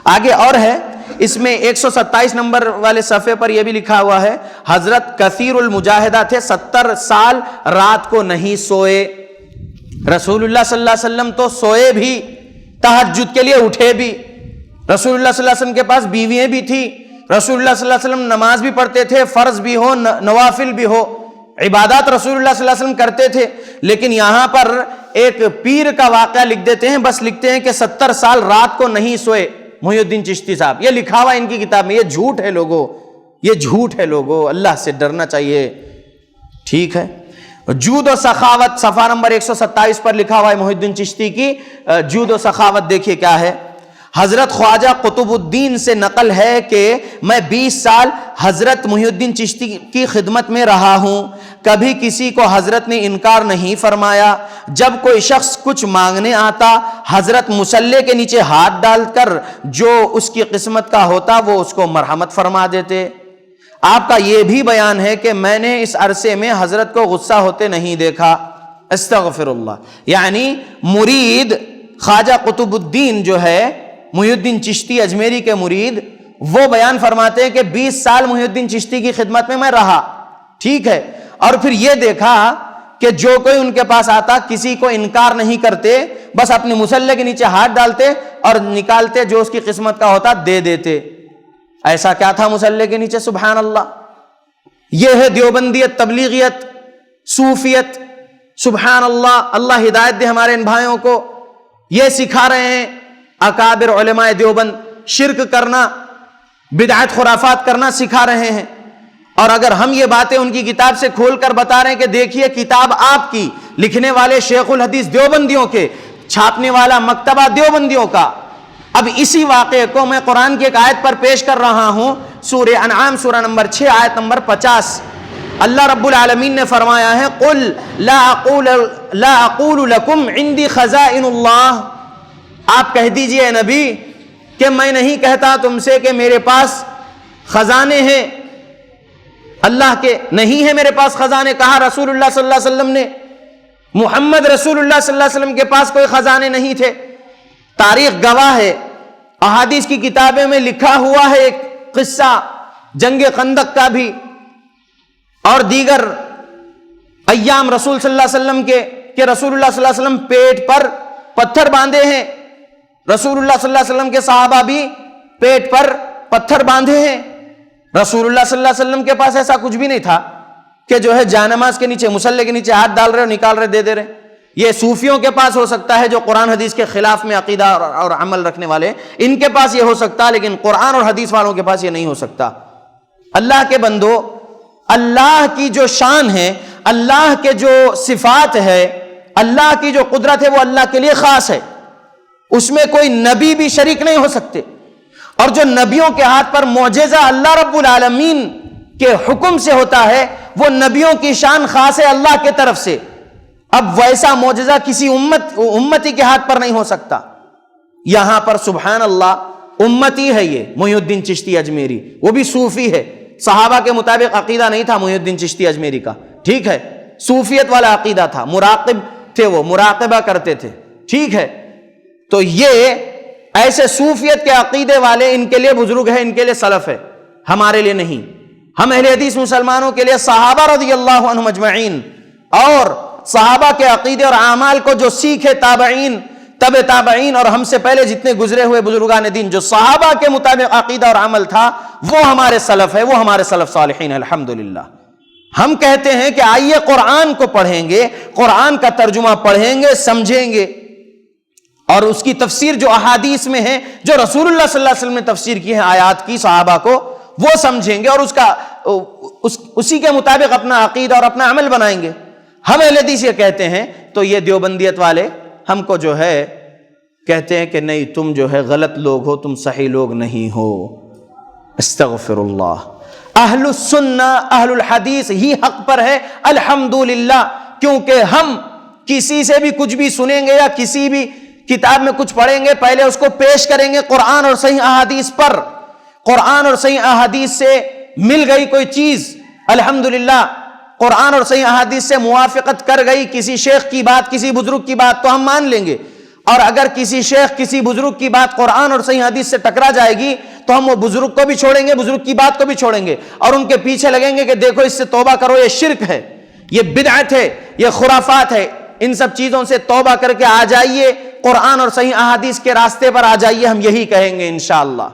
آگے اور ہے اس میں 127 نمبر والے صفحے پر یہ بھی لکھا ہوا ہے، حضرت کثیر المجاہدہ تھے، 70 سال رات کو نہیں سوئے۔ رسول اللہ صلی اللہ علیہ وسلم تو سوئے بھی، تہجد کے لیے اٹھے بھی۔ رسول اللہ صلی اللہ علیہ وسلم کے پاس بیویاں بھی تھی، رسول اللہ صلی اللہ علیہ وسلم نماز بھی پڑھتے تھے، فرض بھی ہو نوافل بھی ہو، عبادات رسول اللہ صلی اللہ علیہ وسلم کرتے تھے۔ لیکن یہاں پر ایک پیر کا واقعہ لکھ دیتے ہیں، بس لکھتے ہیں کہ 70 سال رات کو نہیں سوئے محی الدین چشتی صاحب۔ یہ لکھا ہوا ان کی کتاب میں، یہ جھوٹ ہے لوگوں، یہ جھوٹ ہے لوگوں، اللہ سے ڈرنا چاہیے، ٹھیک ہے۔ جود و سخاوت صفحہ نمبر 127 پر لکھا ہوا ہے محی الدین چشتی کی جود و سخاوت، دیکھیے کیا ہے۔ حضرت خواجہ قطب الدین سے نقل ہے کہ میں 20 سال حضرت محی الدین چشتی کی خدمت میں رہا ہوں، کبھی کسی کو حضرت نے انکار نہیں فرمایا۔ جب کوئی شخص کچھ مانگنے آتا، حضرت مصلے کے نیچے ہاتھ ڈال کر جو اس کی قسمت کا ہوتا وہ اس کو مرحمت فرما دیتے۔ آپ کا یہ بھی بیان ہے کہ میں نے اس عرصے میں حضرت کو غصہ ہوتے نہیں دیکھا۔ استغفر اللہ، یعنی مرید خواجہ قطب الدین جو ہے محی الدین چشتی اجمیری کے مرید، وہ بیان فرماتے ہیں کہ 20 سال محی الدین چشتی کی خدمت میں رہا، ٹھیک ہے، اور پھر یہ دیکھا کہ جو کوئی ان کے پاس آتا کسی کو انکار نہیں کرتے، بس اپنے مصلے کے نیچے ہاتھ ڈالتے اور نکالتے جو اس کی قسمت کا ہوتا دے دیتے۔ ایسا کیا تھا مصلے کے نیچے؟ سبحان اللہ، یہ ہے دیوبندیت، تبلیغیت، صوفیت، سبحان اللہ، اللہ ہدایت دے ہمارے ان بھائیوں کو۔ یہ سکھا رہے ہیں اکابر علماء دیوبند، شرک کرنا، بدعت خرافات کرنا سکھا رہے ہیں۔ اور اگر ہم یہ باتیں ان کی کتاب سے کھول کر بتا رہے ہیں کہ دیکھیے کتاب آپ کی، لکھنے والے شیخ الحدیث دیوبندیوں کے، چھاپنے والا مکتبہ دیوبندیوں کا، اب اسی واقعے کو میں قرآن کی ایک آیت پر پیش کر رہا ہوں، سورہ انعام سورہ نمبر 6 آیت نمبر 50۔ اللہ رب العالمین نے فرمایا ہے قل لا اقول لکم عندی خزائن اللہ، آپ کہہ دیجئے اے نبی کہ میں نہیں کہتا تم سے کہ میرے پاس خزانے ہیں اللہ کے، نہیں ہے میرے پاس خزانے، کہا رسول اللہ صلی اللہ علیہ وسلم نے۔ محمد رسول اللہ صلی اللہ علیہ وسلم کے پاس کوئی خزانے نہیں تھے، تاریخ گواہ ہے، احادیث کی کتابیں میں لکھا ہوا ہے ایک قصہ جنگ خندق کا بھی، اور دیگر ایام رسول صلی اللہ علیہ وسلم کے، کہ رسول اللہ صلی اللہ علیہ وسلم پیٹ پر پتھر باندھے ہیں، رسول اللہ صلی اللہ علیہ وسلم کے صحابہ بھی پیٹ پر پتھر باندھے ہیں۔ رسول اللہ صلی اللہ علیہ وسلم کے پاس ایسا کچھ بھی نہیں تھا کہ جو ہے جانماز کے نیچے، مصلے کے نیچے ہاتھ ڈال رہے اور نکال رہے، دے رہے۔ یہ صوفیوں کے پاس ہو سکتا ہے جو قرآن حدیث کے خلاف میں عقیدہ اور عمل رکھنے والے، ان کے پاس یہ ہو سکتا، لیکن قرآن اور حدیث والوں کے پاس یہ نہیں ہو سکتا۔ اللہ کے بندو، اللہ کی جو شان ہے، اللہ کے جو صفات ہے، اللہ کی جو قدرت ہے، وہ اللہ کے لیے خاص ہے، اس میں کوئی نبی بھی شریک نہیں ہو سکتے۔ اور جو نبیوں کے ہاتھ پر معجزہ اللہ رب العالمین کے حکم سے ہوتا ہے، وہ نبیوں کی شان خاص ہے اللہ کے طرف سے۔ اب ویسا معجزہ کسی امتی کے ہاتھ پر نہیں ہو سکتا۔ یہاں پر سبحان اللہ امتی ہے یہ محی الدین چشتی اجمیری، وہ بھی صوفی ہے، صحابہ کے مطابق عقیدہ نہیں تھا محی الدین چشتی اجمیری کا، ٹھیک ہے، صوفیت والا عقیدہ تھا، مراقب تھے، وہ مراقبہ کرتے تھے، ٹھیک ہے۔ تو یہ ایسے صوفیت کے عقیدے والے، ان کے لیے بزرگ ہے، ان کے لیے سلف ہے، ہمارے لیے نہیں۔ ہم اہل حدیث مسلمانوں کے لیے صحابہ رضی اللہ عنہم اجمعین اور صحابہ کے عقیدے اور اعمال کو جو سیکھے تابعین، تبع تابعین اور ہم سے پہلے جتنے گزرے ہوئے بزرگان دین، جو صحابہ کے مطابق عقیدہ اور عمل تھا، وہ ہمارے سلف ہے، وہ ہمارے سلف صالحین، الحمدللہ۔ ہم کہتے ہیں کہ آئیے قرآن کو پڑھیں گے، قرآن کا ترجمہ پڑھیں گے، سمجھیں گے، اور اس کی تفسیر جو احادیث میں ہے، جو رسول اللہ صلی اللہ علیہ وسلم نے تفسیر کی ہے آیات کی صحابہ کو، وہ سمجھیں گے اور اسی کے مطابق اپنا عقیدہ اور اپنا عمل بنائیں گے۔ ہم اہل حدیث یہ کہتے ہیں، تو یہ دیوبندیت والے ہم کو جو ہے کہتے ہیں کہ نہیں، تم جو ہے غلط لوگ ہو، تم صحیح لوگ نہیں ہو۔ استغفر اللہ۔ اہل السنہ، اہل الحدیث ہی حق پر ہے، الحمدللہ، کیونکہ ہم کسی سے بھی کچھ بھی سنیں گے یا کسی بھی کتاب میں کچھ پڑھیں گے، پہلے اس کو پیش کریں گے قرآن اور صحیح احادیث پر۔ قرآن اور صحیح احادیث سے مل گئی کوئی چیز، الحمدللہ، قرآن اور صحیح احادیث سے موافقت کر گئی کسی شیخ کی بات، کسی بزرگ کی بات، تو ہم مان لیں گے۔ اور اگر کسی شیخ کسی بزرگ کی بات قرآن اور صحیح حدیث سے ٹکرا جائے گی تو ہم وہ بزرگ کو بھی چھوڑیں گے, بزرگ کی بات کو بھی چھوڑیں گے, اور ان کے پیچھے لگیں گے کہ دیکھو اس سے توبہ کرو, یہ شرک ہے, یہ بدعت ہے, یہ خرافات ہے. ان سب چیزوں سے توبہ کر کے آ جائیے, قرآن اور صحیح احادیث کے راستے پر آ جائیے, ہم یہی کہیں گے انشاءاللہ.